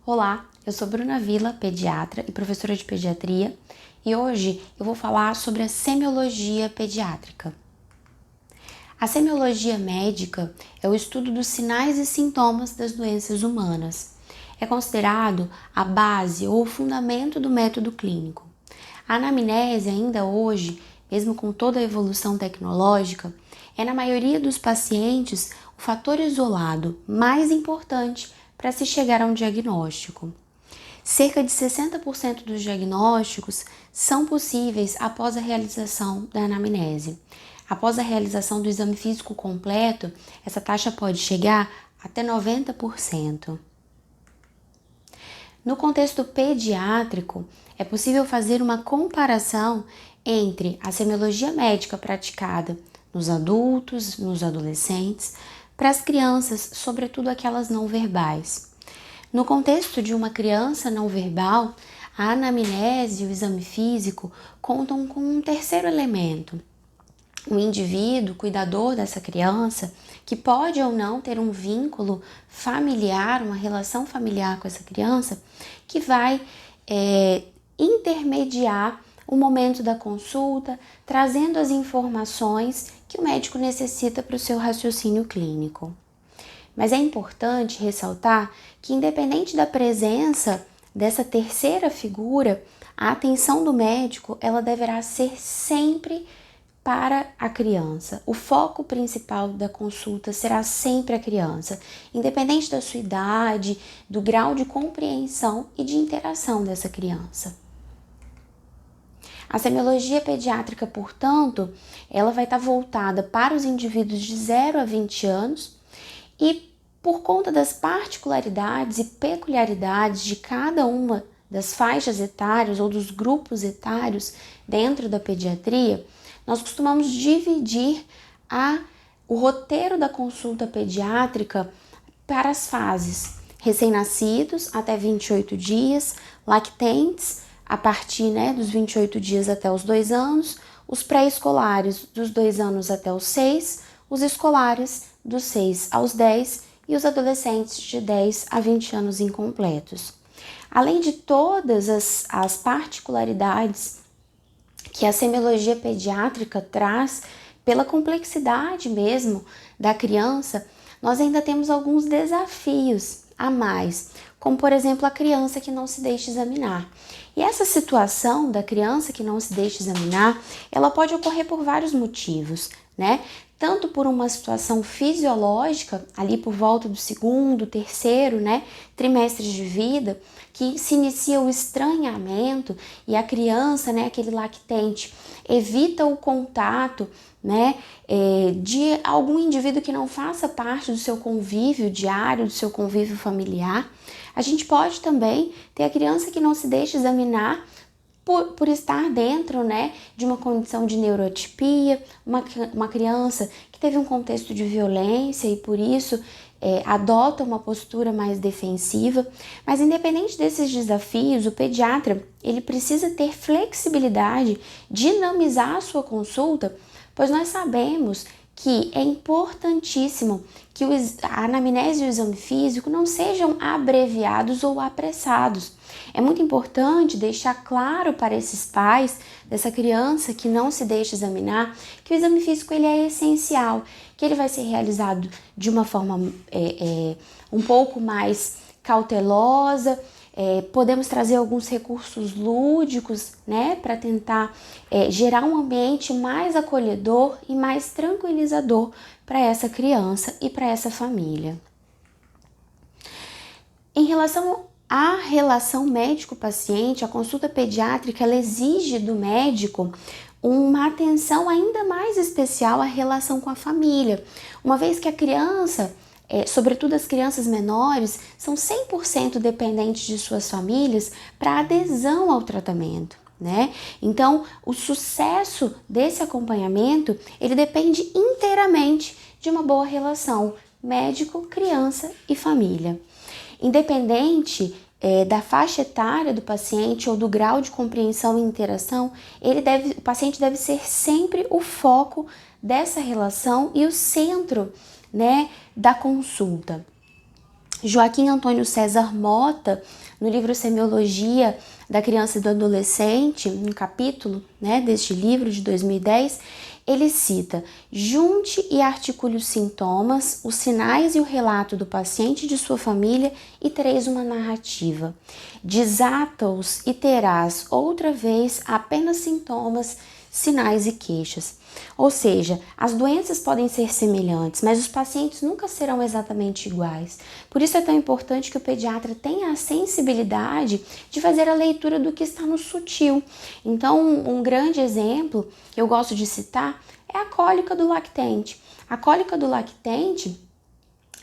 Olá, eu sou Bruna Vila, pediatra e professora de pediatria, e hoje eu vou falar sobre a semiologia pediátrica. A semiologia médica é o estudo dos sinais e sintomas das doenças humanas. É considerado a base ou o fundamento do método clínico. A anamnese ainda hoje, mesmo com toda a evolução tecnológica, é na maioria dos pacientes o fator isolado mais importante para se chegar a um diagnóstico. Cerca de 60% dos diagnósticos são possíveis após a realização da anamnese. Após a realização do exame físico completo, essa taxa pode chegar até 90%. No contexto pediátrico, é possível fazer uma comparação entre a semiologia médica praticada nos adultos, nos adolescentes, para as crianças, sobretudo aquelas não verbais. No contexto de uma criança não verbal, a anamnese e o exame físico contam com um terceiro elemento. O indivíduo, cuidador dessa criança, que pode ou não ter um vínculo familiar, uma relação familiar com essa criança, que vai intermediar o momento da consulta, trazendo as informações que o médico necessita para o seu raciocínio clínico. Mas é importante ressaltar que, independente da presença dessa terceira figura, a atenção do médico ela deverá ser sempre para a criança. O foco principal da consulta será sempre a criança, independente da sua idade, do grau de compreensão e de interação dessa criança. A semiologia pediátrica, portanto, ela vai estar voltada para os indivíduos de 0 a 20 anos e, por conta das particularidades e peculiaridades de cada uma das faixas etárias ou dos grupos etários dentro da pediatria, nós costumamos dividir o roteiro da consulta pediátrica para as fases: recém-nascidos até 28 dias, lactentes a partir dos 28 dias até os 2 anos, os pré-escolares dos 2 anos até os 6, os escolares dos 6 aos 10 e os adolescentes de 10 a 20 anos incompletos. Além de todas as particularidades que a semiologia pediátrica traz, pela complexidade mesmo da criança, nós ainda temos alguns desafios a mais, como por exemplo a criança que não se deixa examinar. E essa situação da criança que não se deixa examinar, ela pode ocorrer por vários motivos, Tanto por uma situação fisiológica, ali por volta do segundo, terceiro, trimestre de vida, que se inicia o estranhamento e a criança, aquele lactente, evita o contato, de algum indivíduo que não faça parte do seu convívio diário, do seu convívio familiar. A gente pode também ter a criança que não se deixa examinar por estar dentro, de uma condição de neuroatipia, uma criança que teve um contexto de violência e por isso adota uma postura mais defensiva. Mas independente desses desafios, o pediatra ele precisa ter flexibilidade, dinamizar a sua consulta, pois nós sabemos que é importantíssimo que a anamnese e o exame físico não sejam abreviados ou apressados. É muito importante deixar claro para esses pais dessa criança que não se deixa examinar que o exame físico ele é essencial, que ele vai ser realizado de uma forma um pouco mais cautelosa. Podemos trazer alguns recursos lúdicos, para tentar gerar um ambiente mais acolhedor e mais tranquilizador para essa criança e para essa família. Em relação à relação médico-paciente, a consulta pediátrica ela exige do médico uma atenção ainda mais especial à relação com a família, uma vez que a criança, sobretudo as crianças menores, são 100% dependentes de suas famílias para adesão ao tratamento, Então, o sucesso desse acompanhamento, ele depende inteiramente de uma boa relação médico, criança e família. Independente da faixa etária do paciente ou do grau de compreensão e interação, o paciente deve ser sempre o foco dessa relação e o centro, da consulta. Joaquim Antônio César Mota, no livro Semiologia da Criança e do Adolescente, um capítulo, né, deste livro de 2010, ele cita: junte e articule os sintomas, os sinais e o relato do paciente e de sua família e tereis uma narrativa. Desata-os e terás outra vez apenas sintomas, sinais e queixas. Ou seja, as doenças podem ser semelhantes, mas os pacientes nunca serão exatamente iguais. Por isso é tão importante que o pediatra tenha a sensibilidade de fazer a leitura do que está no sutil. Então, um grande exemplo que eu gosto de citar é a cólica do lactente. A cólica do lactente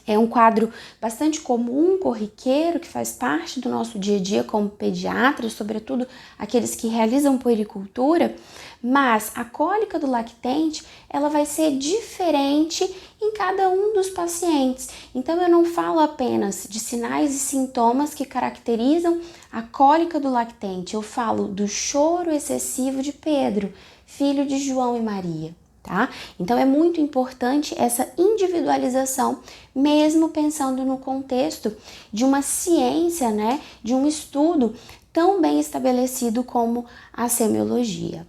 é um quadro bastante comum, corriqueiro, que faz parte do nosso dia a dia como pediatras, sobretudo aqueles que realizam puericultura, mas a cólica do lactente, ela vai ser diferente em cada um dos pacientes. Então, eu não falo apenas de sinais e sintomas que caracterizam a cólica do lactente, eu falo do choro excessivo de Pedro, filho de João e Maria. Tá? Então é muito importante essa individualização, mesmo pensando no contexto de uma ciência, né, de um estudo tão bem estabelecido como a semiologia.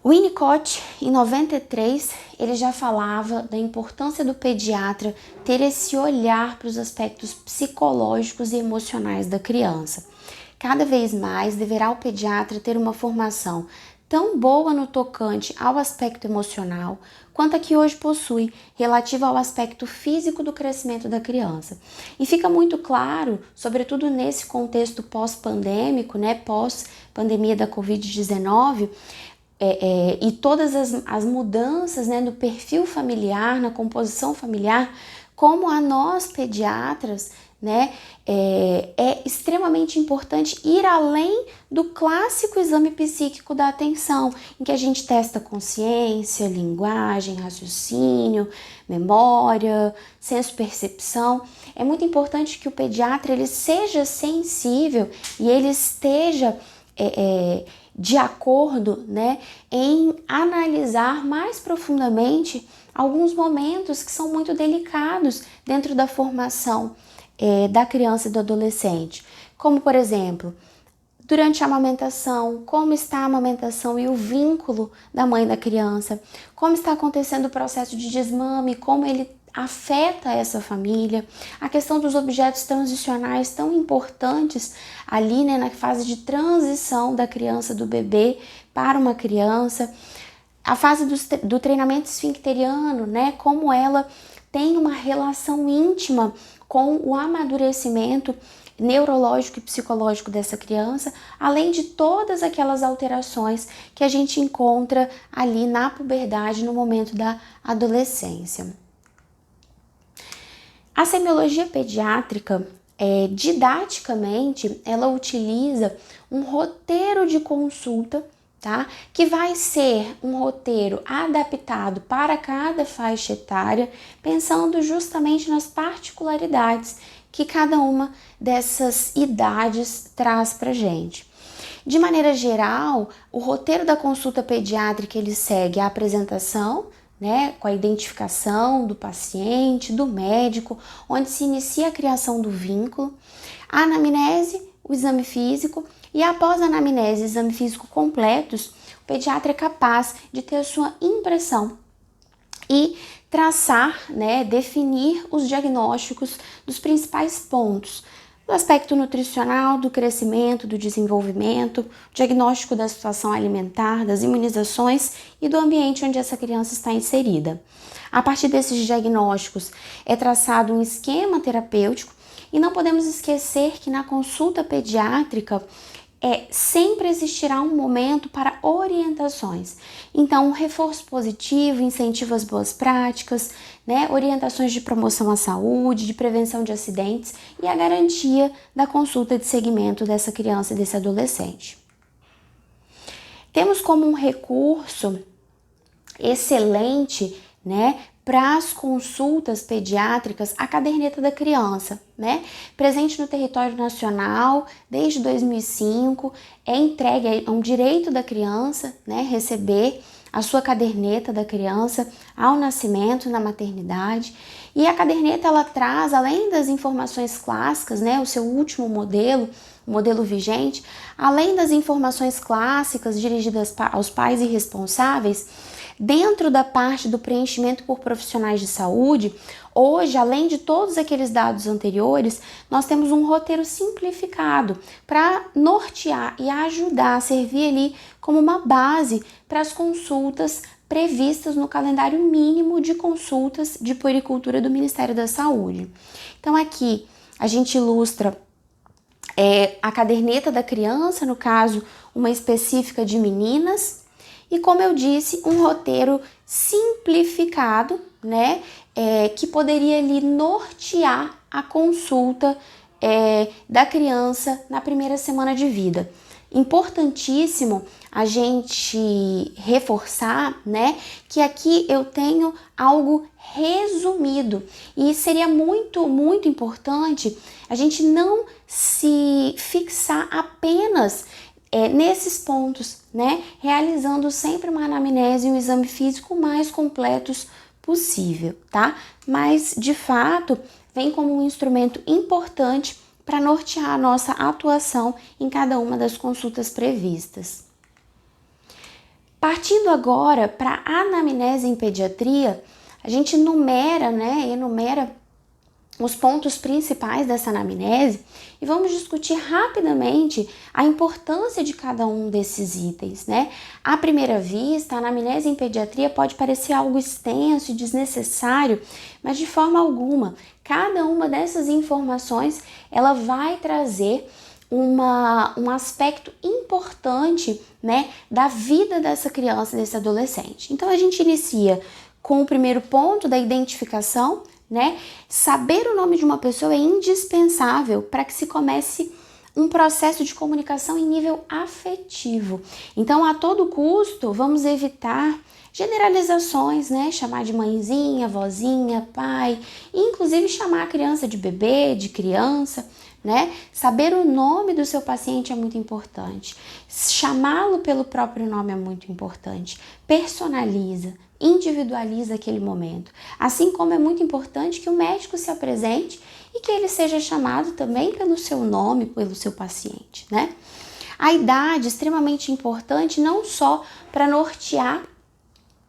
O Winnicott, em 93, ele já falava da importância do pediatra ter esse olhar para os aspectos psicológicos e emocionais da criança. Cada vez mais deverá o pediatra ter uma formação tão boa no tocante ao aspecto emocional, quanto a que hoje possui, relativa ao aspecto físico do crescimento da criança. E fica muito claro, sobretudo nesse contexto pós-pandêmico, né, pós-pandemia da Covid-19, e todas as mudanças, né, no perfil familiar, na composição familiar, como a nós pediatras, né, é extremamente importante ir além do clássico exame psíquico da atenção, em que a gente testa consciência, linguagem, raciocínio, memória, senso-percepção. É muito importante que o pediatra ele seja sensível e ele esteja de acordo, né, em analisar mais profundamente alguns momentos que são muito delicados dentro da formação da criança e do adolescente, como por exemplo, durante a amamentação, como está a amamentação e o vínculo da mãe e da criança, como está acontecendo o processo de desmame, como ele afeta essa família, a questão dos objetos transicionais tão importantes ali, né, na fase de transição da criança, do bebê para uma criança, a fase do treinamento esfincteriano, né, como ela tem uma relação íntima com o amadurecimento neurológico e psicológico dessa criança, além de todas aquelas alterações que a gente encontra ali na puberdade, no momento da adolescência. A semiologia pediátrica, didaticamente, ela utiliza um roteiro de consulta, tá? Que vai ser um roteiro adaptado para cada faixa etária, pensando justamente nas particularidades que cada uma dessas idades traz para gente. De maneira geral, o roteiro da consulta pediátrica ele segue a apresentação, né, com a identificação do paciente, do médico, onde se inicia a criação do vínculo, a anamnese, o exame físico, e após a anamnese e exame físico completos, o pediatra é capaz de ter a sua impressão e traçar, né, definir os diagnósticos dos principais pontos, do aspecto nutricional, do crescimento, do desenvolvimento, diagnóstico da situação alimentar, das imunizações e do ambiente onde essa criança está inserida. A partir desses diagnósticos é traçado um esquema terapêutico e não podemos esquecer que na consulta pediátrica sempre existirá um momento para orientações. Então, um reforço positivo, incentivo às boas práticas, né, orientações de promoção à saúde, de prevenção de acidentes e a garantia da consulta de seguimento dessa criança e desse adolescente. Temos como um recurso excelente, né, para as consultas pediátricas, a caderneta da criança, né? Presente no território nacional desde 2005, é entregue, é um direito da criança, né, receber a sua caderneta da criança ao nascimento, na maternidade. E a caderneta ela traz, além das informações clássicas, né, o seu último modelo, o modelo vigente, além das informações clássicas dirigidas aos pais e responsáveis, dentro da parte do preenchimento por profissionais de saúde, hoje, além de todos aqueles dados anteriores, nós temos um roteiro simplificado para nortear e ajudar a servir ali como uma base para as consultas previstas no calendário mínimo de consultas de puericultura do Ministério da Saúde. Então aqui a gente ilustra a caderneta da criança, no caso uma específica de meninas, e como eu disse, um roteiro simplificado, né, que poderia ali nortear a consulta da criança na primeira semana de vida. Importantíssimo a gente reforçar, né, que aqui eu tenho algo resumido e seria muito importante a gente não se fixar apenas nesses pontos, né, realizando sempre uma anamnese e um exame físico mais completos possível, tá? Mas de fato vem como um instrumento importante para nortear a nossa atuação em cada uma das consultas previstas. Partindo agora para a anamnese em pediatria, a gente enumera os pontos principais dessa anamnese e vamos discutir rapidamente a importância de cada um desses itens, né? À primeira vista, a anamnese em pediatria pode parecer algo extenso e desnecessário, mas de forma alguma, cada uma dessas informações, ela vai trazer um aspecto importante, né, da vida dessa criança, desse adolescente. Então, a gente inicia com o primeiro ponto da identificação, né? Saber o nome de uma pessoa é indispensável para que se comece um processo de comunicação em nível afetivo. Então, a todo custo, vamos evitar generalizações, né? Chamar de mãezinha, vozinha, pai, e inclusive chamar a criança de bebê, de criança, né? Saber o nome do seu paciente é muito importante. Chamá-lo pelo próprio nome é muito importante. Personaliza, individualiza aquele momento. Assim como é muito importante que o médico se apresente e que ele seja chamado também pelo seu nome, pelo seu paciente, né? A idade é extremamente importante, não só para nortear,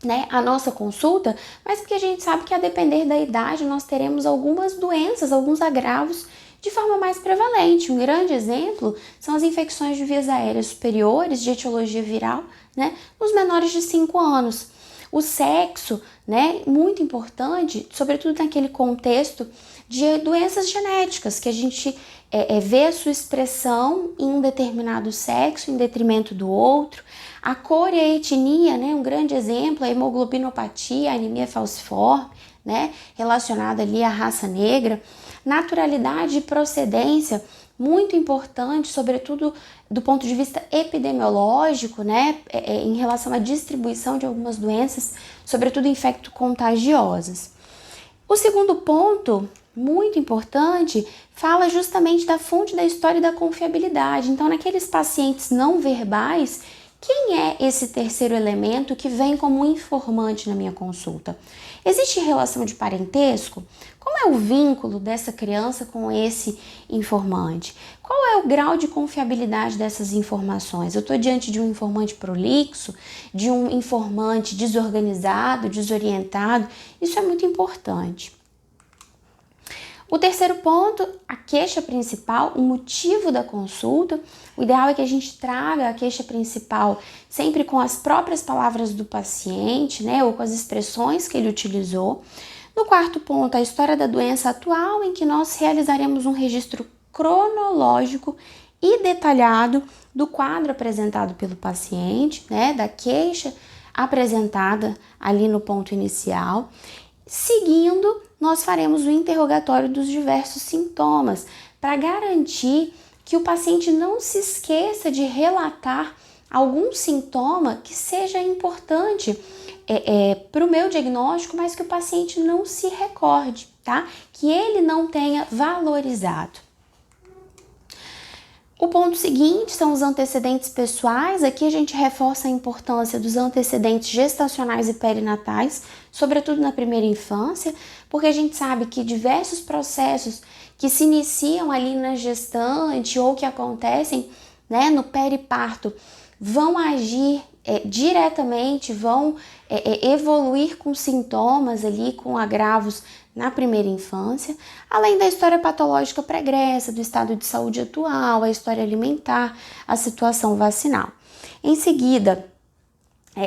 né, a nossa consulta, mas porque a gente sabe que a depender da idade nós teremos algumas doenças, alguns agravos de forma mais prevalente. Um grande exemplo são as infecções de vias aéreas superiores de etiologia viral, né, nos menores de 5 anos. O sexo, né, muito importante, sobretudo naquele contexto de doenças genéticas, que a gente vê a sua expressão em um determinado sexo em detrimento do outro. A cor e a etnia, né, um grande exemplo, a hemoglobinopatia, a anemia falciforme, né, relacionada ali à raça negra. Naturalidade e procedência, muito importante, sobretudo do ponto de vista epidemiológico, né, em relação à distribuição de algumas doenças, sobretudo infecto-contagiosas. O segundo ponto, muito importante, fala justamente da fonte da história e da confiabilidade. Então, naqueles pacientes não verbais, quem é esse terceiro elemento que vem como informante na minha consulta? Existe relação de parentesco? Como é o vínculo dessa criança com esse informante? Qual é o grau de confiabilidade dessas informações? Eu estou diante de um informante prolixo, de um informante desorganizado, desorientado? Isso é muito importante. O terceiro ponto, a queixa principal, o motivo da consulta. O ideal é que a gente traga a queixa principal sempre com as próprias palavras do paciente, né, ou com as expressões que ele utilizou. No quarto ponto, a história da doença atual, em que nós realizaremos um registro cronológico e detalhado do quadro apresentado pelo paciente, né, da queixa apresentada ali no ponto inicial. Seguindo, nós faremos o interrogatório dos diversos sintomas para garantir que o paciente não se esqueça de relatar algum sintoma que seja importante para o meu diagnóstico, mas que o paciente não se recorde, tá? Que ele não tenha valorizado. O ponto seguinte são os antecedentes pessoais. Aqui a gente reforça a importância dos antecedentes gestacionais e perinatais, sobretudo na primeira infância, porque a gente sabe que diversos processos que se iniciam ali na gestante ou que acontecem, né, no periparto vão agir diretamente, vão evoluir com sintomas ali, com agravos na primeira infância, além da história patológica pregressa, do estado de saúde atual, a história alimentar, a situação vacinal. Em seguida,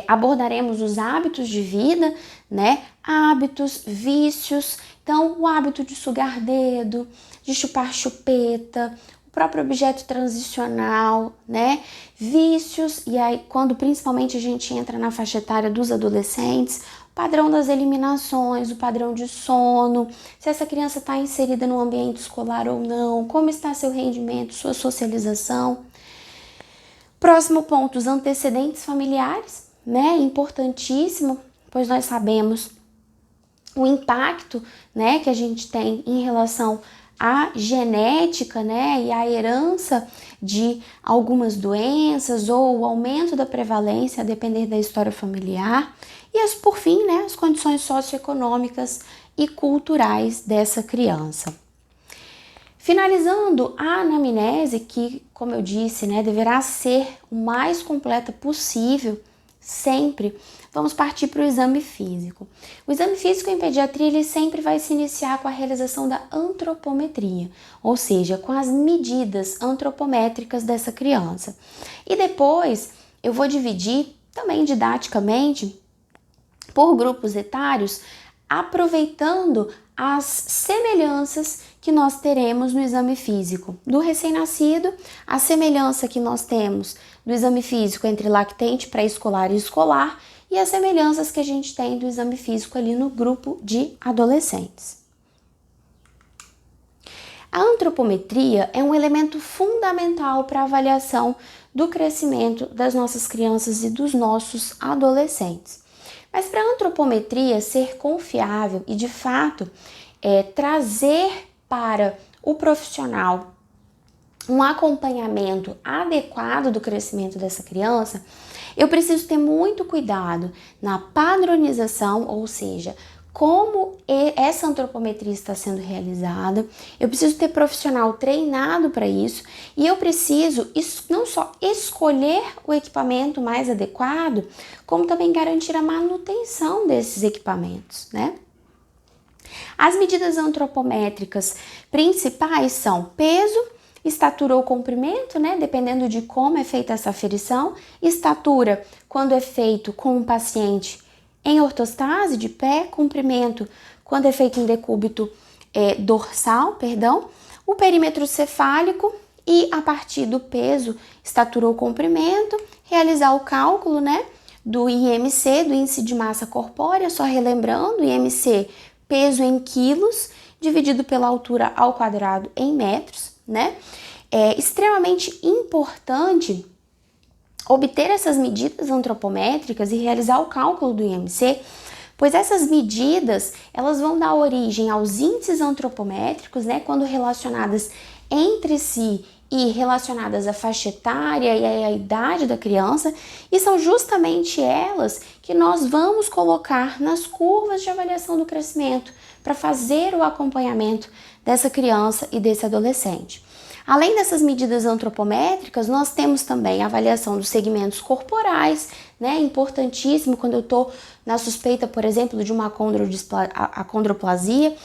abordaremos os hábitos de vida, né? Hábitos, vícios, então o hábito de sugar dedo, de chupar chupeta, o próprio objeto transicional, né? Vícios, e aí quando principalmente a gente entra na faixa etária dos adolescentes, o padrão das eliminações, o padrão de sono, se essa criança está inserida no ambiente escolar ou não, como está seu rendimento, sua socialização. Próximo ponto, os antecedentes familiares, né? Importantíssimo, pois nós sabemos o impacto, né, que a gente tem em relação à genética, né, e à herança de algumas doenças ou o aumento da prevalência a depender da história familiar e por fim, né, as condições socioeconômicas e culturais dessa criança. Finalizando a anamnese, que, como eu disse, né, deverá ser o mais completa possível, sempre, vamos partir para o exame físico. O exame físico em pediatria, ele sempre vai se iniciar com a realização da antropometria, ou seja, com as medidas antropométricas dessa criança. E depois eu vou dividir, também didaticamente, por grupos etários, aproveitando as semelhanças que nós teremos no exame físico do recém-nascido, a semelhança que nós temos do exame físico entre lactente, pré-escolar e escolar e as semelhanças que a gente tem do exame físico ali no grupo de adolescentes. A antropometria é um elemento fundamental para a avaliação do crescimento das nossas crianças e dos nossos adolescentes. Mas para a antropometria ser confiável e, de fato, trazer para o profissional um acompanhamento adequado do crescimento dessa criança, eu preciso ter muito cuidado na padronização, ou seja, como essa antropometria está sendo realizada. Eu preciso ter profissional treinado para isso e eu preciso não só escolher o equipamento mais adequado, como também garantir a manutenção desses equipamentos, né? As medidas antropométricas principais são peso, estatura ou comprimento, né? Dependendo de como é feita essa aferição. Estatura, quando é feito com um paciente em ortostase de pé, comprimento, quando é feito em decúbito dorsal, o perímetro cefálico e a partir do peso, estatura ou comprimento, realizar o cálculo, né, do IMC, do índice de massa corpórea, só relembrando, IMC, peso em quilos, dividido pela altura ao quadrado em metros, né? É extremamente importante obter essas medidas antropométricas e realizar o cálculo do IMC, pois essas medidas, elas vão dar origem aos índices antropométricos, né, quando relacionadas entre si e relacionadas à faixa etária e à idade da criança, e são justamente elas que nós vamos colocar nas curvas de avaliação do crescimento para fazer o acompanhamento dessa criança e desse adolescente. Além dessas medidas antropométricas, nós temos também a avaliação dos segmentos corporais, né? Importantíssimo quando eu estou na suspeita, por exemplo, de uma acondroplasia.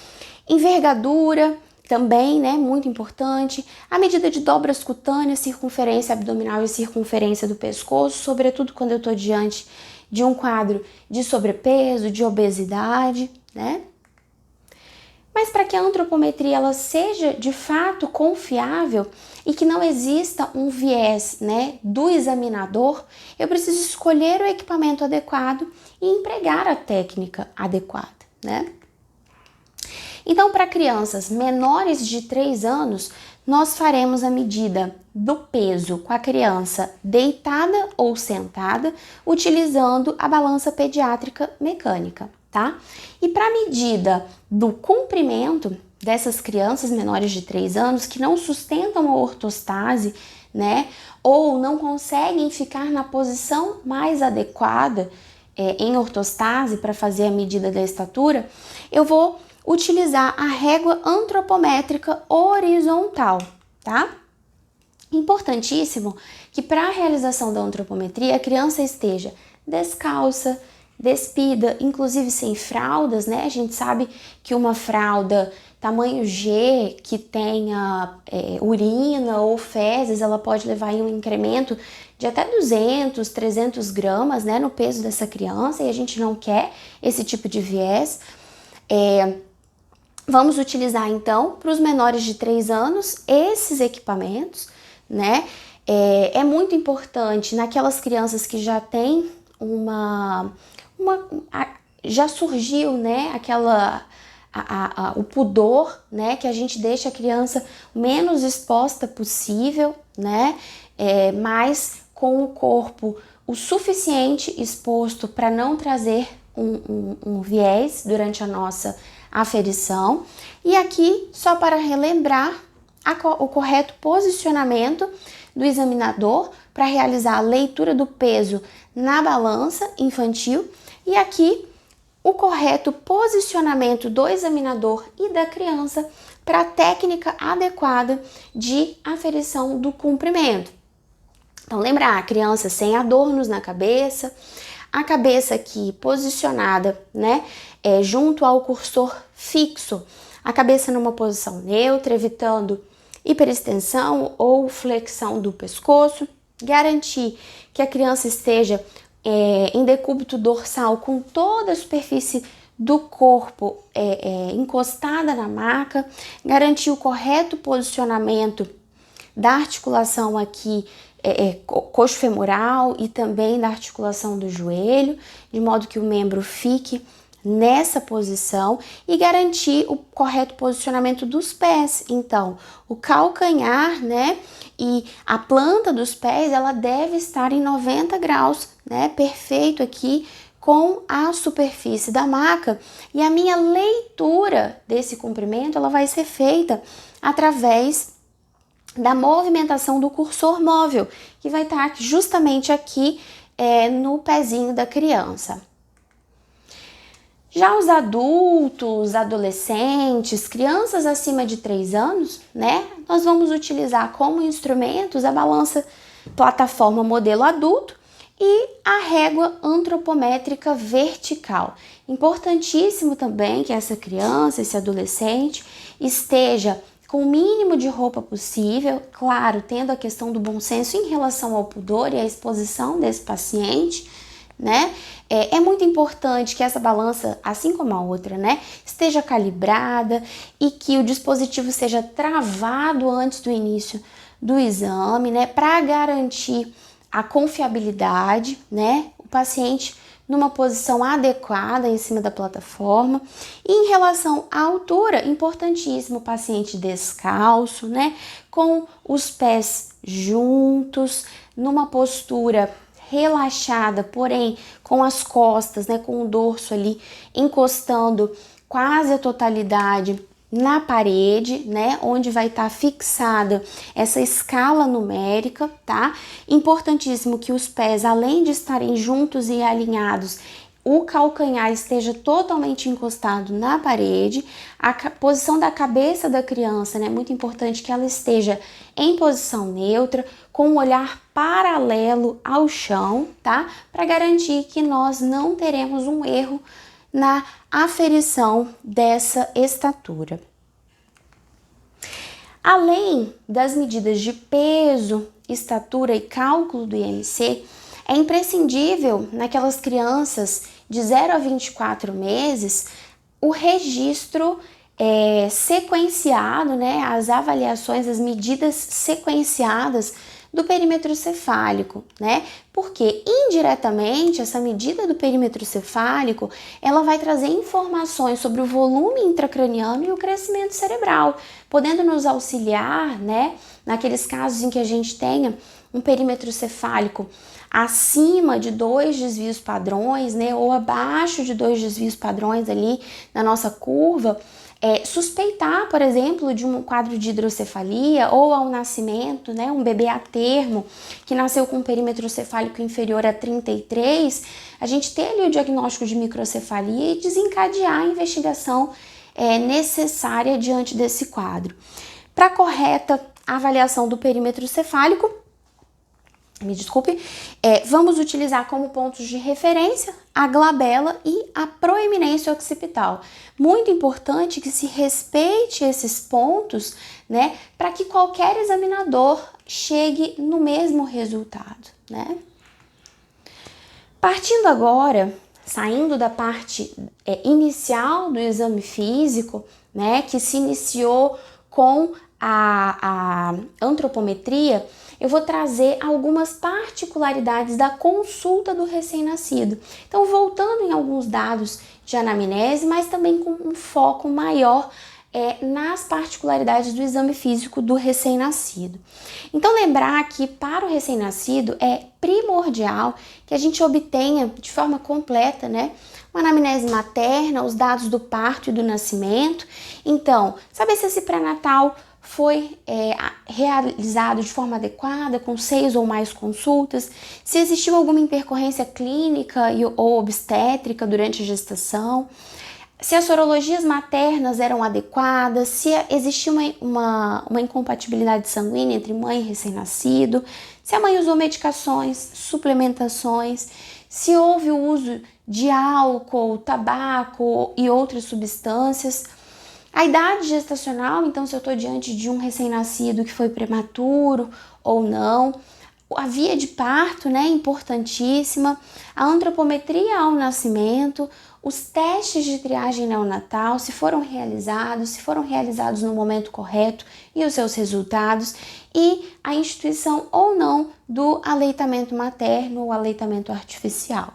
Envergadura, também, né? Muito importante. A medida de dobras cutâneas, circunferência abdominal e circunferência do pescoço, sobretudo quando eu estou diante de um quadro de sobrepeso, de obesidade, né? Mas para que a antropometria ela seja de fato confiável e que não exista um viés, né, do examinador, eu preciso escolher o equipamento adequado e empregar a técnica adequada, né? Então, para crianças menores de 3 anos, nós faremos a medida do peso com a criança deitada ou sentada, utilizando a balança pediátrica mecânica, tá? E para a medida do comprimento, dessas crianças menores de 3 anos que não sustentam a ortostase, né, ou não conseguem ficar na posição mais adequada em ortostase para fazer a medida da estatura, eu vou utilizar a régua antropométrica horizontal, tá? Importantíssimo que para a realização da antropometria a criança esteja descalça, despida, inclusive sem fraldas, né? A gente sabe que uma fralda tamanho G que tenha urina ou fezes, ela pode levar em um incremento de até 200, 300 gramas, né, no peso dessa criança, e a gente não quer esse tipo de viés. Vamos utilizar então para os menores de 3 anos esses equipamentos, né? É muito importante naquelas crianças que já têm já surgiu, né, o pudor, né, que a gente deixa a criança menos exposta possível, né, mas com o corpo o suficiente exposto para não trazer um viés durante a nossa aferição. E aqui, só para relembrar, o correto posicionamento do examinador para realizar a leitura do peso na balança infantil, e aqui o correto posicionamento do examinador e da criança para a técnica adequada de aferição do comprimento. Então, lembrar, a criança sem adornos na cabeça, a cabeça aqui posicionada, né, junto ao cursor fixo, a cabeça numa posição neutra, evitando hiperextensão ou flexão do pescoço, garantir que a criança esteja em decúbito dorsal com toda a superfície do corpo encostada na maca, garantir o correto posicionamento da articulação aqui coxofemoral e também da articulação do joelho, de modo que o membro fique nessa posição, e garantir o correto posicionamento dos pés. Então, o calcanhar, né, e a planta dos pés, ela deve estar em 90 graus, né, perfeito aqui com a superfície da maca. E a minha leitura desse comprimento, ela vai ser feita através da movimentação do cursor móvel, que vai estar justamente aqui no pezinho da criança. Já os adultos, adolescentes, crianças acima de 3 anos, né, nós vamos utilizar como instrumentos a balança plataforma modelo adulto e a régua antropométrica vertical. Importantíssimo também que essa criança, esse adolescente, esteja com o mínimo de roupa possível, claro, tendo a questão do bom senso em relação ao pudor e à exposição desse paciente, né? É muito importante que essa balança, assim como a outra, né, esteja calibrada e que o dispositivo seja travado antes do início do exame, né, para garantir a confiabilidade, né, o paciente numa posição adequada em cima da plataforma. E em relação à altura, importantíssimo o paciente descalço, né, com os pés juntos, numa postura relaxada, porém com as costas, né, com o dorso ali encostando quase a totalidade na parede, né, onde vai estar fixada essa escala numérica, tá? Importantíssimo que os pés, além de estarem juntos e alinhados, o calcanhar esteja totalmente encostado na parede, a posição da cabeça da criança, né, muito importante que ela esteja em posição neutra, com um olhar paralelo ao chão, tá? Para garantir que nós não teremos um erro na aferição dessa estatura. Além das medidas de peso, estatura e cálculo do IMC, é imprescindível naquelas crianças de 0 a 24 meses o registro sequenciado, né, as avaliações, as medidas sequenciadas do perímetro cefálico, né? Porque indiretamente essa medida do perímetro cefálico, ela vai trazer informações sobre o volume intracraniano e o crescimento cerebral, podendo nos auxiliar, né, naqueles casos em que a gente tenha um perímetro cefálico acima de 2 desvios padrões, né, ou abaixo de 2 desvios padrões ali na nossa curva, suspeitar, por exemplo, de um quadro de hidrocefalia ou ao nascimento, né, um bebê a termo que nasceu com um perímetro cefálico inferior a 33, a gente ter ali o diagnóstico de microcefalia e desencadear a investigação necessária diante desse quadro. Para correta avaliação do perímetro cefálico, vamos utilizar como pontos de referência a glabela e a proeminência occipital. Muito importante que se respeite esses pontos, né, para que qualquer examinador chegue no mesmo resultado, né? Partindo agora, saindo da parte inicial do exame físico, né, que se iniciou com a antropometria, eu vou trazer algumas particularidades da consulta do recém-nascido. Então, voltando em alguns dados de anamnese, mas também com um foco maior nas particularidades do exame físico do recém-nascido. Então, lembrar que para o recém-nascido é primordial que a gente obtenha de forma completa, né, uma anamnese materna, os dados do parto e do nascimento. Então, saber se esse pré-natal foi realizado de forma adequada, com 6 ou mais consultas, se existiu alguma intercorrência clínica ou obstétrica durante a gestação, se as sorologias maternas eram adequadas, se existia uma incompatibilidade sanguínea entre mãe e recém-nascido, se a mãe usou medicações, suplementações, se houve o uso de álcool, tabaco e outras substâncias. A idade gestacional, então se eu estou diante de um recém-nascido que foi prematuro ou não. A via de parto, né, importantíssima. A antropometria ao nascimento. Os testes de triagem neonatal, se foram realizados no momento correto e os seus resultados. E a instituição ou não do aleitamento materno ou aleitamento artificial.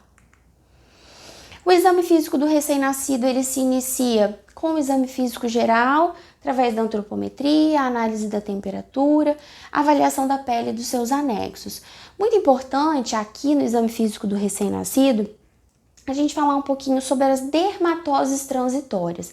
O exame físico do recém-nascido, ele se inicia com o exame físico geral, através da antropometria, a análise da temperatura, a avaliação da pele e dos seus anexos. Muito importante aqui no exame físico do recém-nascido, a gente falar um pouquinho sobre as dermatoses transitórias.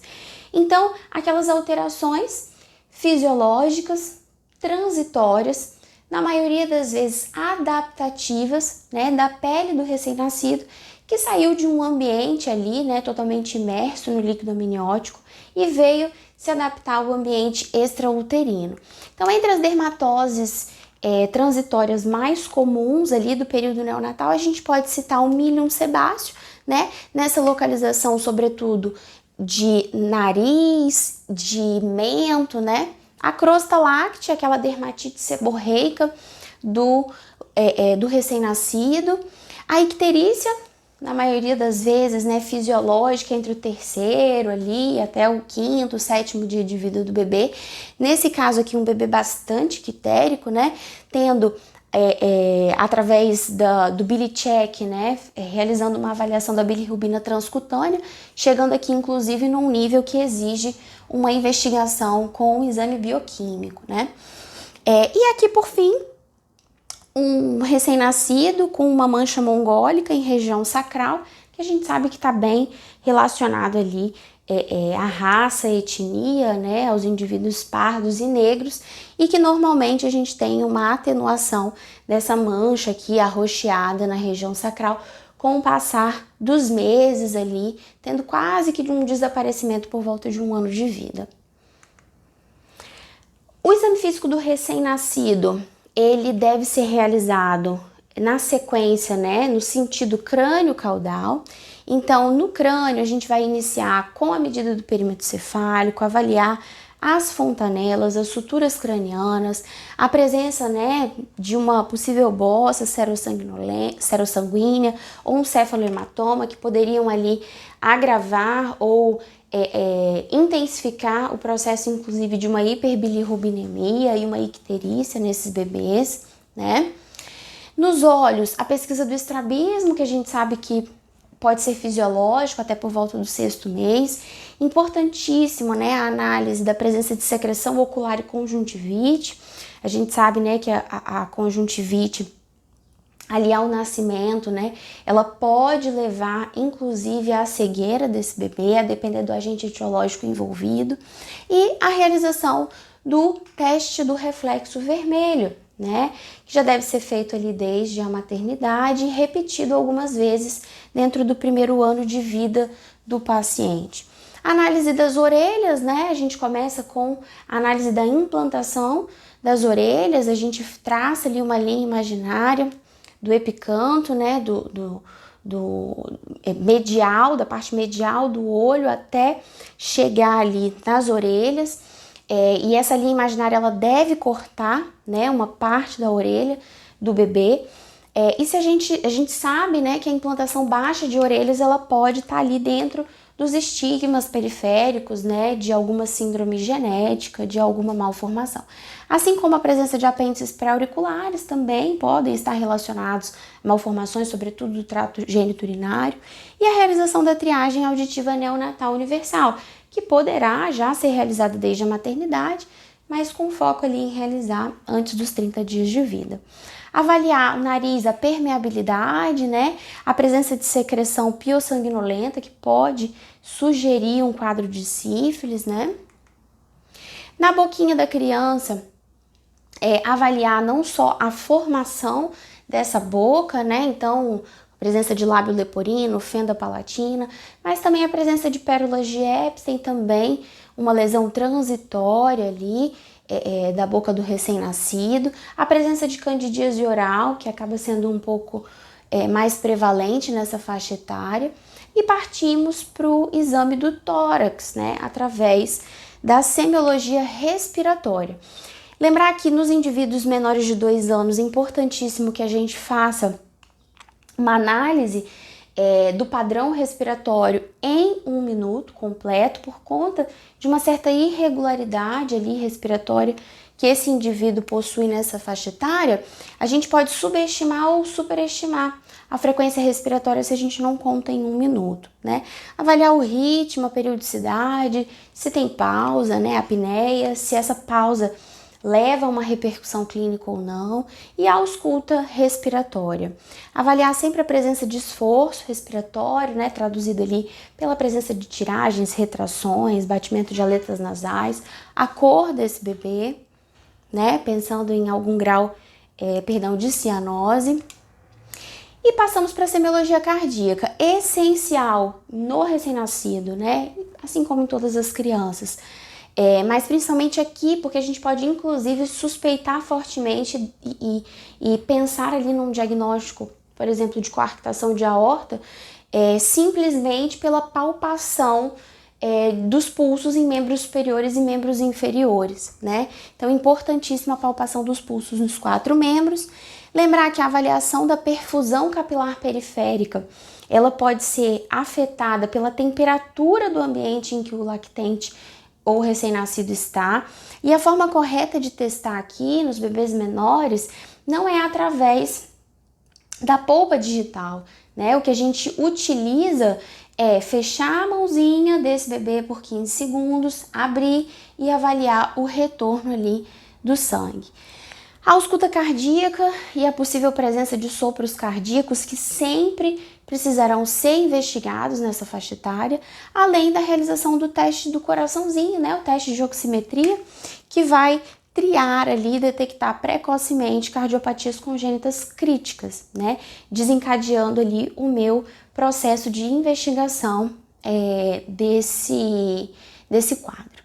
Então, aquelas alterações fisiológicas transitórias, na maioria das vezes adaptativas, né, da pele do recém-nascido, que saiu de um ambiente ali, né, totalmente imerso no líquido amniótico e veio se adaptar ao ambiente extrauterino. Então, entre as dermatoses transitórias mais comuns ali do período neonatal, a gente pode citar o milium sebáceo, né, nessa localização, sobretudo, de nariz, de mento, né, a crosta láctea, aquela dermatite seborreica do recém-nascido, a icterícia, na maioria das vezes, né, fisiológica, entre o 3º ali até o 5º, 7º dia de vida do bebê. Nesse caso aqui, um bebê bastante quitérico, né, tendo através do bilicheck, né, realizando uma avaliação da bilirrubina transcutânea, chegando aqui inclusive num nível que exige uma investigação com um exame bioquímico, né. E aqui por fim, um recém-nascido com uma mancha mongólica em região sacral, que a gente sabe que está bem relacionado ali à raça, à etnia, né, aos indivíduos pardos e negros, e que normalmente a gente tem uma atenuação dessa mancha aqui arroxeada na região sacral com o passar dos meses ali, tendo quase que um desaparecimento por volta de 1 ano de vida. O exame físico do recém-nascido, ele deve ser realizado na sequência, né, no sentido crânio-caudal. Então, no crânio, a gente vai iniciar com a medida do perímetro cefálico, avaliar as fontanelas, as suturas cranianas, a presença, né, de uma possível bossa serossanguínea ou um cefalohematoma que poderiam ali agravar ou intensificar o processo, inclusive, de uma hiperbilirrubinemia e uma icterícia nesses bebês, né? Nos olhos, a pesquisa do estrabismo, que a gente sabe que pode ser fisiológico até por volta do 6º mês. Importantíssimo, né, a análise da presença de secreção ocular e conjuntivite. A gente sabe, né, que a conjuntivite, ali ao nascimento, né? Ela pode levar, inclusive, à cegueira desse bebê, a depender do agente etiológico envolvido, e a realização do teste do reflexo vermelho, né? Que já deve ser feito ali desde a maternidade e repetido algumas vezes dentro do primeiro ano de vida do paciente. Análise das orelhas, né? A gente começa com a análise da implantação das orelhas, a gente traça ali uma linha imaginária do epicanto, né, do medial, da parte medial do olho até chegar ali nas orelhas, e essa linha imaginária ela deve cortar, né, uma parte da orelha do bebê, e se a gente sabe, né, que a implantação baixa de orelhas ela pode estar ali dentro dos estigmas periféricos, né, de alguma síndrome genética, de alguma malformação. Assim como a presença de apêndices pré-auriculares também podem estar relacionados a malformações, sobretudo do trato geniturinário, e a realização da triagem auditiva neonatal universal, que poderá já ser realizada desde a maternidade, mas com foco ali em realizar antes dos 30 dias de vida. Avaliar o nariz, a permeabilidade, né? A presença de secreção piossanguinolenta, que pode sugerir um quadro de sífilis, né? Na boquinha da criança, avaliar não só a formação dessa boca, né? Então, presença de lábio leporino, fenda palatina, mas também a presença de pérolas de Epstein também, uma lesão transitória ali, da boca do recém-nascido, a presença de candidíase oral, que acaba sendo um pouco mais prevalente nessa faixa etária, e partimos para o exame do tórax, né, através da semiologia respiratória. Lembrar que nos indivíduos menores de 2 anos é importantíssimo que a gente faça uma análise do padrão respiratório em 1 minuto completo, por conta de uma certa irregularidade ali respiratória que esse indivíduo possui nessa faixa etária. A gente pode subestimar ou superestimar a frequência respiratória se a gente não conta em 1 minuto, né? Avaliar o ritmo, a periodicidade, se tem pausa, né, apneia, se essa pausa leva a uma repercussão clínica ou não, e a ausculta respiratória. Avaliar sempre a presença de esforço respiratório, né, traduzido ali pela presença de tiragens, retrações, batimento de aletas nasais, a cor desse bebê, né, pensando em algum grau, de cianose. E passamos para a semiologia cardíaca, essencial no recém-nascido, né, assim como em todas as crianças. Mas principalmente aqui, porque a gente pode inclusive suspeitar fortemente e pensar ali num diagnóstico, por exemplo, de coarctação de aorta, simplesmente pela palpação dos pulsos em membros superiores e membros inferiores, né? Então, importantíssima a palpação dos pulsos nos 4 membros. Lembrar que a avaliação da perfusão capilar periférica, ela pode ser afetada pela temperatura do ambiente em que o lactente ou recém-nascido está, e a forma correta de testar aqui nos bebês menores não é através da polpa digital, né? O que a gente utiliza é fechar a mãozinha desse bebê por 15 segundos, abrir e avaliar o retorno ali do sangue. A ausculta cardíaca e a possível presença de sopros cardíacos que sempre precisarão ser investigados nessa faixa etária, além da realização do teste do coraçãozinho, né, o teste de oximetria, que vai triar ali, detectar precocemente cardiopatias congênitas críticas, né, desencadeando ali o meu processo de investigação desse quadro.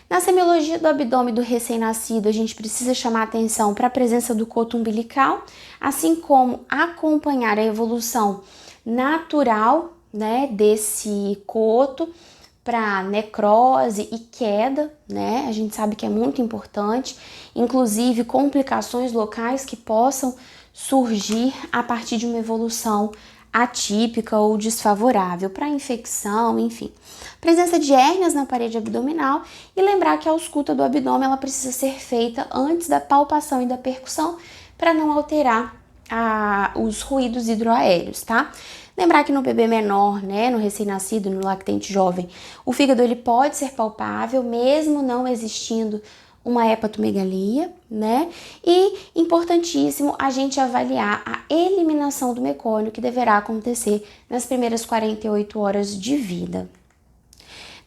Na semiologia do abdômen do recém-nascido, a gente precisa chamar atenção para a presença do coto umbilical, assim como acompanhar a evolução natural, né, desse coto para necrose e queda, né? A gente sabe que é muito importante, inclusive complicações locais que possam surgir a partir de uma evolução atípica ou desfavorável para infecção, enfim. Presença de hérnias na parede abdominal, e lembrar que a ausculta do abdômen ela precisa ser feita antes da palpação e da percussão para não alterar os ruídos hidroaéreos, tá? Lembrar que no bebê menor, né, no recém-nascido, no lactente jovem, o fígado ele pode ser palpável, mesmo não existindo uma hepatomegalia, né? E importantíssimo a gente avaliar a eliminação do mecônio, que deverá acontecer nas primeiras 48 horas de vida.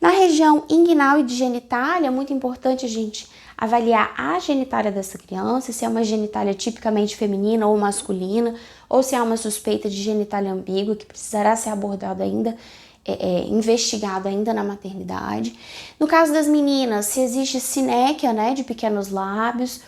Na região inguinal e de genitália, é muito importante a gente avaliar a genitália dessa criança, se é uma genitália tipicamente feminina ou masculina, ou se há uma suspeita de genitália ambígua, que precisará ser abordada ainda, investigado ainda na maternidade. No caso das meninas, se existe sinéquia, né, de pequenos lábios.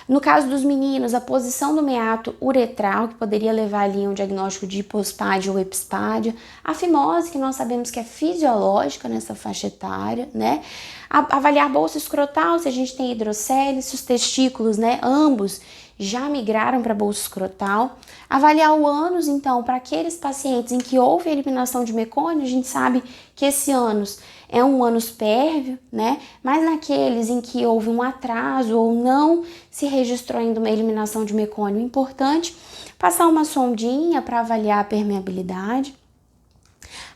No caso dos meninos, a posição do meato uretral, que poderia levar ali a um diagnóstico de hipospádia ou epispádia. A fimose, que nós sabemos que é fisiológica nessa faixa etária, né? Avaliar a bolsa escrotal, se a gente tem hidrocele, se os testículos, né, ambos já migraram para a bolsa escrotal. Avaliar o ânus, então, para aqueles pacientes em que houve eliminação de mecônio, a gente sabe que esse ânus é um ânus pérvio, né? Mas naqueles em que houve um atraso ou não se registrou ainda uma eliminação de mecônio, importante passar uma sondinha para avaliar a permeabilidade.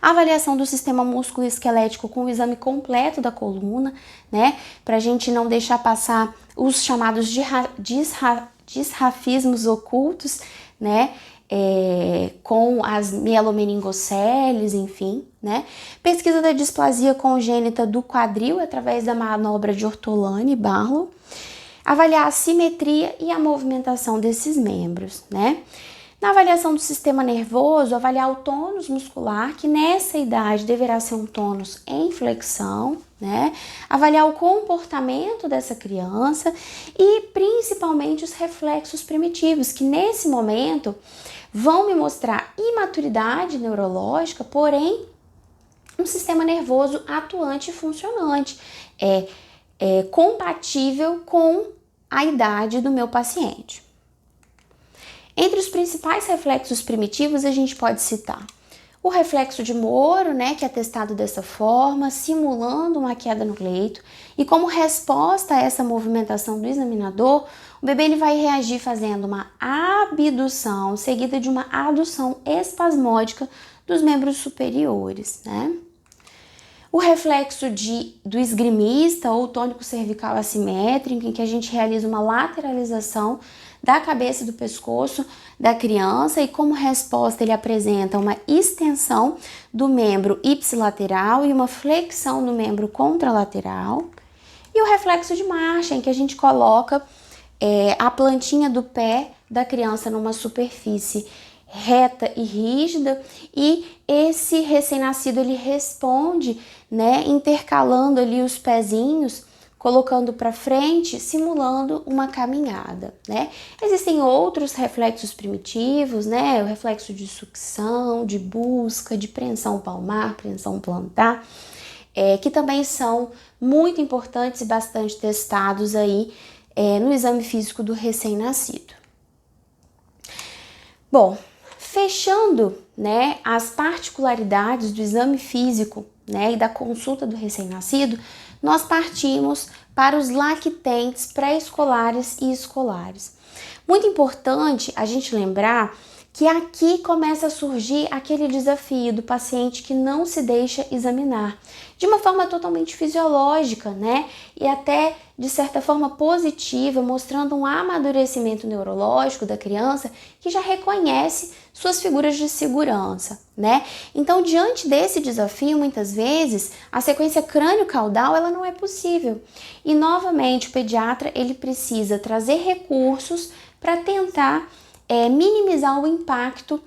A avaliação do sistema músculo-esquelético com o exame completo da coluna, né? Para a gente não deixar passar os chamados disrafismos ocultos, né? Com as mielomeningoceles, enfim, né? Pesquisa da displasia congênita do quadril através da manobra de Ortolani e Barlow. Avaliar a simetria e a movimentação desses membros, né? Na avaliação do sistema nervoso, avaliar o tônus muscular, que nessa idade deverá ser um tônus em flexão, né? Avaliar o comportamento dessa criança e principalmente os reflexos primitivos, que nesse momento vão me mostrar imaturidade neurológica, porém um sistema nervoso atuante e funcionante, compatível com a idade do meu paciente. Entre os principais reflexos primitivos, a gente pode citar o reflexo de Moro, né, que é testado dessa forma, simulando uma queda no leito, e como resposta a essa movimentação do examinador, o bebê ele vai reagir fazendo uma abdução seguida de uma adução espasmódica dos membros superiores, né? O reflexo do esgrimista ou tônico cervical assimétrico, em que a gente realiza uma lateralização da cabeça e do pescoço da criança e como resposta ele apresenta uma extensão do membro ipsilateral e uma flexão do membro contralateral. E o reflexo de marcha, em que a gente coloca a plantinha do pé da criança numa superfície reta e rígida, e esse recém-nascido ele responde, né, intercalando ali os pezinhos, colocando para frente, simulando uma caminhada, né? Existem outros reflexos primitivos, né? O reflexo de sucção, de busca, de preensão palmar, preensão plantar, que também são muito importantes e bastante testados aí no exame físico do recém-nascido. Bom, fechando, né, as particularidades do exame físico, né, e da consulta do recém-nascido, nós partimos para os lactentes pré-escolares e escolares. Muito importante a gente lembrar que aqui começa a surgir aquele desafio do paciente que não se deixa examinar, de uma forma totalmente fisiológica, né? E até de certa forma positiva, mostrando um amadurecimento neurológico da criança que já reconhece suas figuras de segurança, né? Então, diante desse desafio, muitas vezes, a sequência crânio-caudal ela não é possível. E novamente, o pediatra ele precisa trazer recursos para tentar minimizar o impacto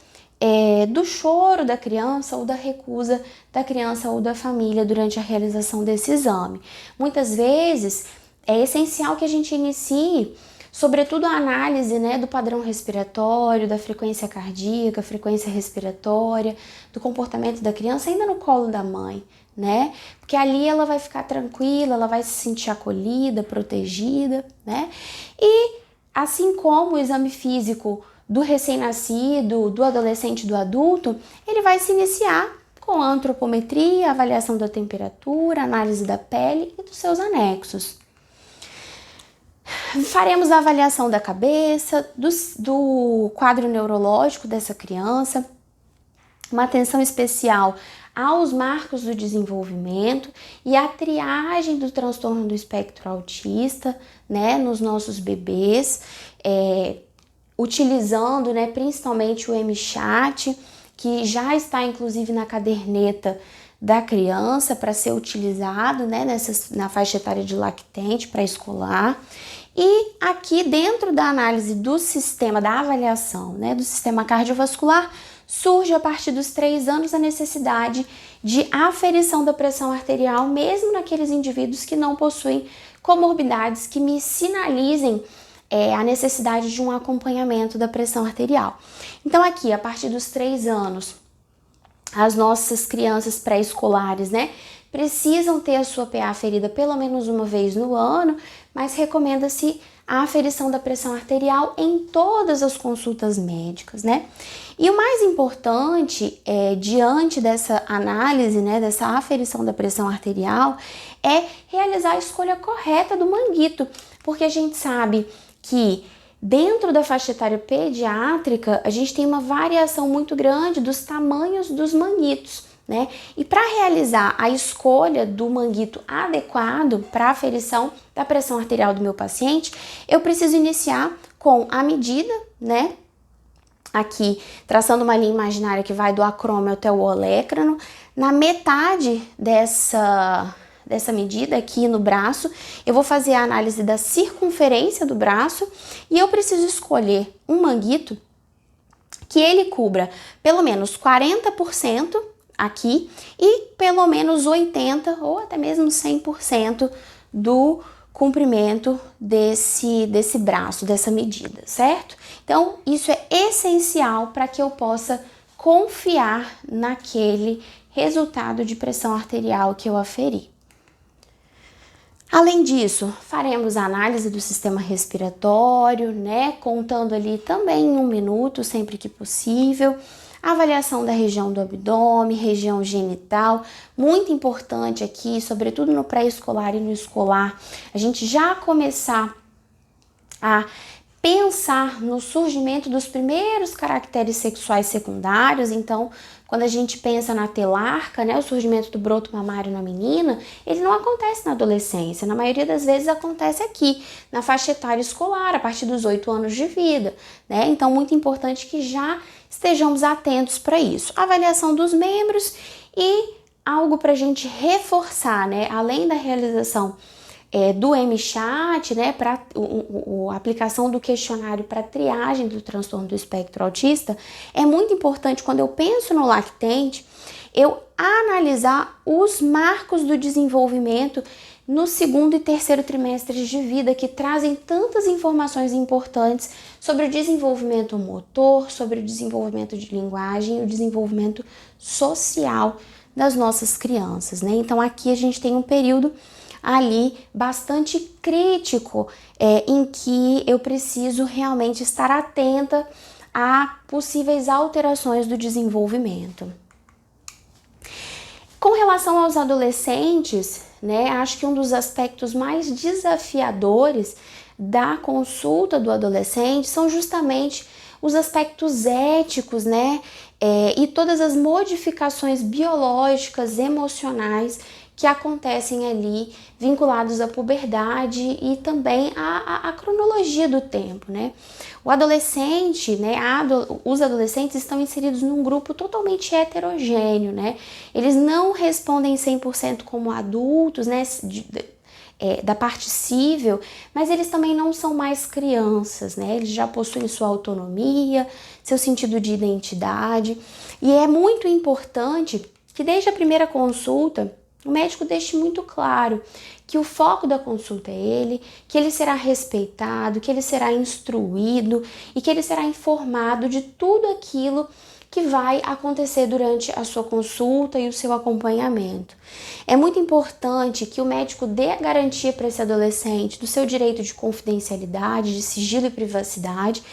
do choro da criança ou da recusa da criança ou da família durante a realização desse exame. Muitas vezes é essencial que a gente inicie, sobretudo a análise, né, do padrão respiratório, da frequência cardíaca, frequência respiratória, do comportamento da criança ainda no colo da mãe, né? Porque ali ela vai ficar tranquila, ela vai se sentir acolhida, protegida, né? E assim como o exame físico do recém-nascido, do adolescente e do adulto, ele vai se iniciar com a antropometria, avaliação da temperatura, análise da pele e dos seus anexos. Faremos a avaliação da cabeça, do quadro neurológico dessa criança, uma atenção especial aos marcos do desenvolvimento e à triagem do transtorno do espectro autista, né, nos nossos bebês, utilizando, né, principalmente o MChat, que já está inclusive na caderneta da criança para ser utilizado, né, na faixa etária de lactente pré-escolar. E aqui dentro da análise do sistema, da avaliação, né, do sistema cardiovascular, surge a partir dos 3 anos a necessidade de aferição da pressão arterial, mesmo naqueles indivíduos que não possuem comorbidades que me sinalizem a necessidade de um acompanhamento da pressão arterial. Então aqui, a partir dos 3 anos, as nossas crianças pré-escolares, né, precisam ter a sua PA aferida pelo menos uma vez no ano, mas recomenda-se a aferição da pressão arterial em todas as consultas médicas, né? E o mais importante, diante dessa análise, né, dessa aferição da pressão arterial, é realizar a escolha correta do manguito, porque a gente sabe que dentro da faixa etária pediátrica, a gente tem uma variação muito grande dos tamanhos dos manguitos, né? E para realizar a escolha do manguito adequado para a aferição da pressão arterial do meu paciente, eu preciso iniciar com a medida, né? Aqui, traçando uma linha imaginária que vai do acrômio até o olecrano. Na metade dessa medida aqui no braço, eu vou fazer a análise da circunferência do braço e eu preciso escolher um manguito que ele cubra pelo menos 40% aqui e pelo menos 80% ou até mesmo 100% do comprimento desse braço, dessa medida, certo? Então, isso é essencial para que eu possa confiar naquele resultado de pressão arterial que eu aferi. Além disso, faremos a análise do sistema respiratório, né, contando ali também em 1 minuto, sempre que possível. Avaliação da região do abdômen, região genital, muito importante aqui, sobretudo no pré-escolar e no escolar, a gente já começar a pensar no surgimento dos primeiros caracteres sexuais secundários. Então, quando a gente pensa na telarca, né, o surgimento do broto mamário na menina, ele não acontece na adolescência, na maioria das vezes acontece aqui, na faixa etária escolar, a partir dos 8 anos de vida, né? Então, muito importante que já estejamos atentos para isso. Avaliação dos membros e algo para a gente reforçar, né, além da realização do MChat, né, para a aplicação do questionário para triagem do transtorno do espectro autista, é muito importante quando eu penso no lactente, eu analisar os marcos do desenvolvimento no 2º e 3º trimestres de vida, que trazem tantas informações importantes sobre o desenvolvimento motor, sobre o desenvolvimento de linguagem e o desenvolvimento social das nossas crianças, né? Então aqui a gente tem um período ali bastante crítico, em que eu preciso realmente estar atenta a possíveis alterações do desenvolvimento. Com relação aos adolescentes, né, acho que um dos aspectos mais desafiadores da consulta do adolescente são justamente os aspectos éticos, né, e todas as modificações biológicas, emocionais que acontecem ali vinculados à puberdade e também à cronologia do tempo, né? O adolescente, né, os adolescentes estão inseridos num grupo totalmente heterogêneo, né? Eles não respondem 100% como adultos, né, da parte cível, mas eles também não são mais crianças, né? Eles já possuem sua autonomia, seu sentido de identidade, e é muito importante que desde a primeira consulta o médico deixe muito claro que o foco da consulta é ele, que ele será respeitado, que ele será instruído e que ele será informado de tudo aquilo que vai acontecer durante a sua consulta e o seu acompanhamento. É muito importante que o médico dê a garantia para esse adolescente do seu direito de confidencialidade, de sigilo e privacidade,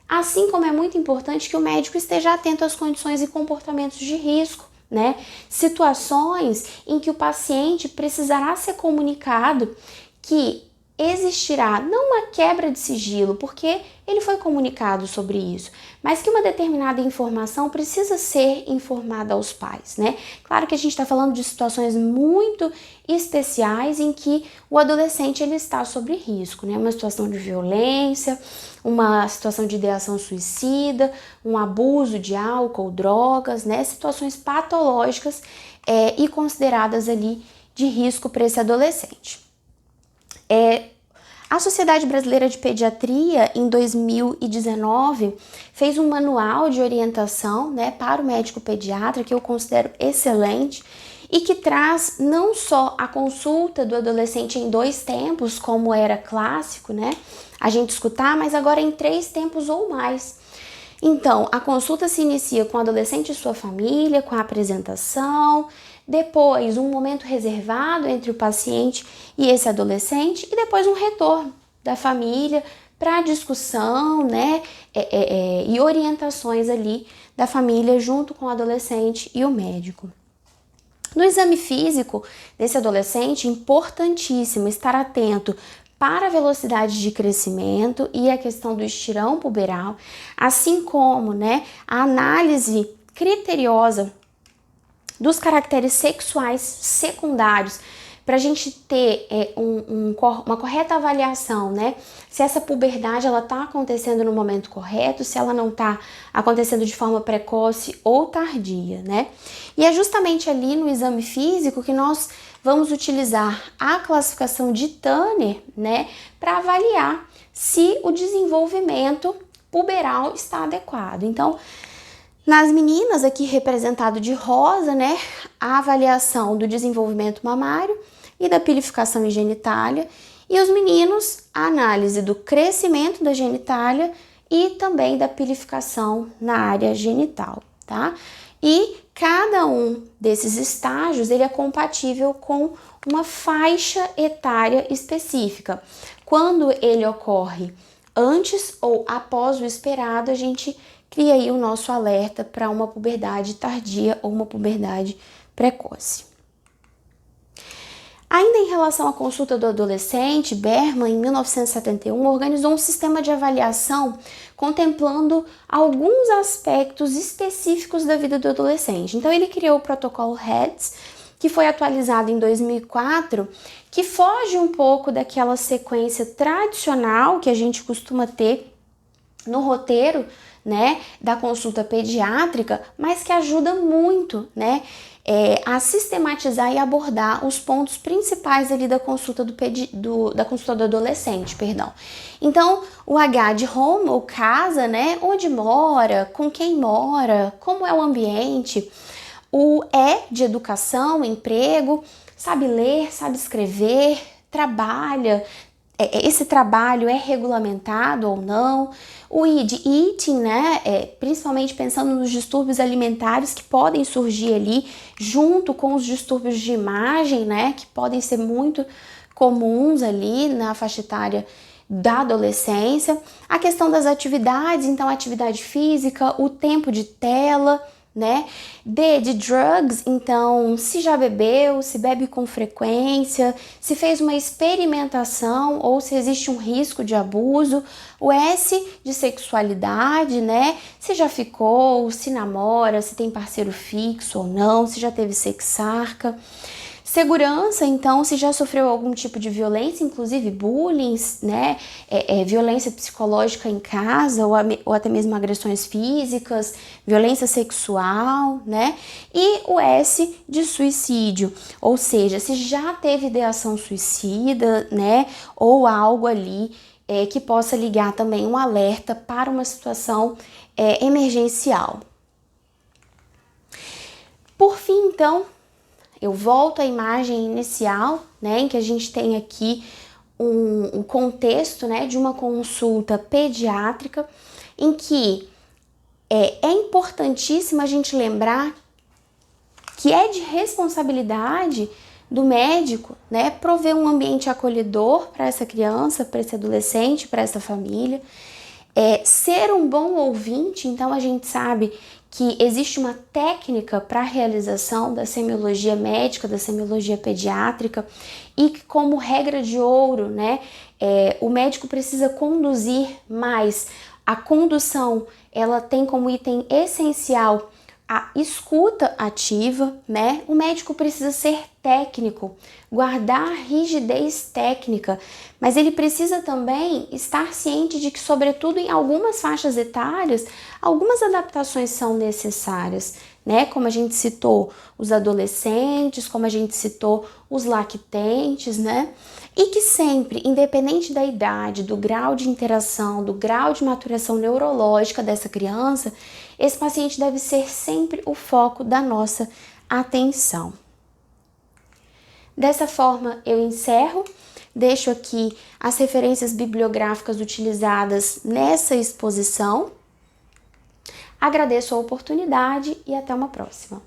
assim como é muito importante que o médico esteja atento às condições e comportamentos de risco, né? Situações em que o paciente precisará ser comunicado que existirá não uma quebra de sigilo, porque ele foi comunicado sobre isso, mas que uma determinada informação precisa ser informada aos pais, né? Claro que a gente está falando de situações muito especiais em que o adolescente ele está sob risco, né? Uma situação de violência, uma situação de ideação suicida, um abuso de álcool, drogas, né? Situações patológicas e consideradas ali de risco para esse adolescente. A Sociedade Brasileira de Pediatria, em 2019, fez um manual de orientação, né, para o médico pediatra, que eu considero excelente, e que traz não só a consulta do adolescente em 2 tempos, como era clássico, né, a gente escutar, mas agora em 3 tempos ou mais. Então, a consulta se inicia com o adolescente e sua família, com a apresentação, depois um momento reservado entre o paciente e esse adolescente e depois um retorno da família para discussão, né, e orientações ali da família junto com o adolescente e o médico. No exame físico desse adolescente, importantíssimo estar atento para a velocidade de crescimento e a questão do estirão puberal, assim como, né, a análise criteriosa dos caracteres sexuais secundários, para a gente ter uma correta avaliação, né? Se essa puberdade ela está acontecendo no momento correto, se ela não está acontecendo de forma precoce ou tardia, né? E é justamente ali no exame físico que nós vamos utilizar a classificação de Tanner, né? Para avaliar se o desenvolvimento puberal está adequado. Então, nas meninas, aqui representado de rosa, né, a avaliação do desenvolvimento mamário e da pilificação e genitália, e os meninos, a análise do crescimento da genitália e também da pilificação na área genital, tá? E cada um desses estágios, ele é compatível com uma faixa etária específica. Quando ele ocorre antes ou após o esperado, a gente cria aí o nosso alerta para uma puberdade tardia ou uma puberdade precoce. Ainda em relação à consulta do adolescente, Berman, em 1971, organizou um sistema de avaliação contemplando alguns aspectos específicos da vida do adolescente. Então, ele criou o protocolo HEADS, que foi atualizado em 2004, que foge um pouco daquela sequência tradicional que a gente costuma ter no roteiro, né, da consulta pediátrica, mas que ajuda muito, né, a sistematizar e abordar os pontos principais ali da consulta da consulta do adolescente, perdão. Então, o H de home, ou casa, né, onde mora, com quem mora, como é o ambiente. O E de educação, emprego, sabe ler, sabe escrever, trabalha, esse trabalho é regulamentado ou não. O I de eating, né, principalmente pensando nos distúrbios alimentares que podem surgir ali junto com os distúrbios de imagem, né, que podem ser muito comuns ali na faixa etária da adolescência. A questão das atividades, então atividade física, o tempo de tela, né? D de drugs, então se já bebeu, se bebe com frequência, se fez uma experimentação ou se existe um risco de abuso. O S de sexualidade, né? Se já ficou, se namora, se tem parceiro fixo ou não, se já teve sexarca. Segurança, então, se já sofreu algum tipo de violência, inclusive bullying, né, violência psicológica em casa ou até mesmo agressões físicas, violência sexual, né, e o S de suicídio, ou seja, se já teve ideação suicida, né, ou algo ali que possa ligar também um alerta para uma situação emergencial. Por fim, então, eu volto à imagem inicial, né, em que a gente tem aqui um contexto, né, de uma consulta pediátrica, em que é importantíssimo a gente lembrar que é de responsabilidade do médico, né, prover um ambiente acolhedor para essa criança, para esse adolescente, para essa família, ser um bom ouvinte. Então a gente sabe que existe uma técnica para a realização da semiologia médica, da semiologia pediátrica, e que, como regra de ouro, né, o médico precisa conduzir mais. A condução, ela tem como item essencial a escuta ativa, né? O médico precisa ser técnico, guardar rigidez técnica, mas ele precisa também estar ciente de que, sobretudo em algumas faixas etárias, algumas adaptações são necessárias, né? Como a gente citou, os adolescentes, como a gente citou, os lactentes, né? E que sempre, independente da idade, do grau de interação, do grau de maturação neurológica dessa criança, esse paciente deve ser sempre o foco da nossa atenção. Dessa forma, eu encerro, deixo aqui as referências bibliográficas utilizadas nessa exposição. Agradeço a oportunidade e até uma próxima.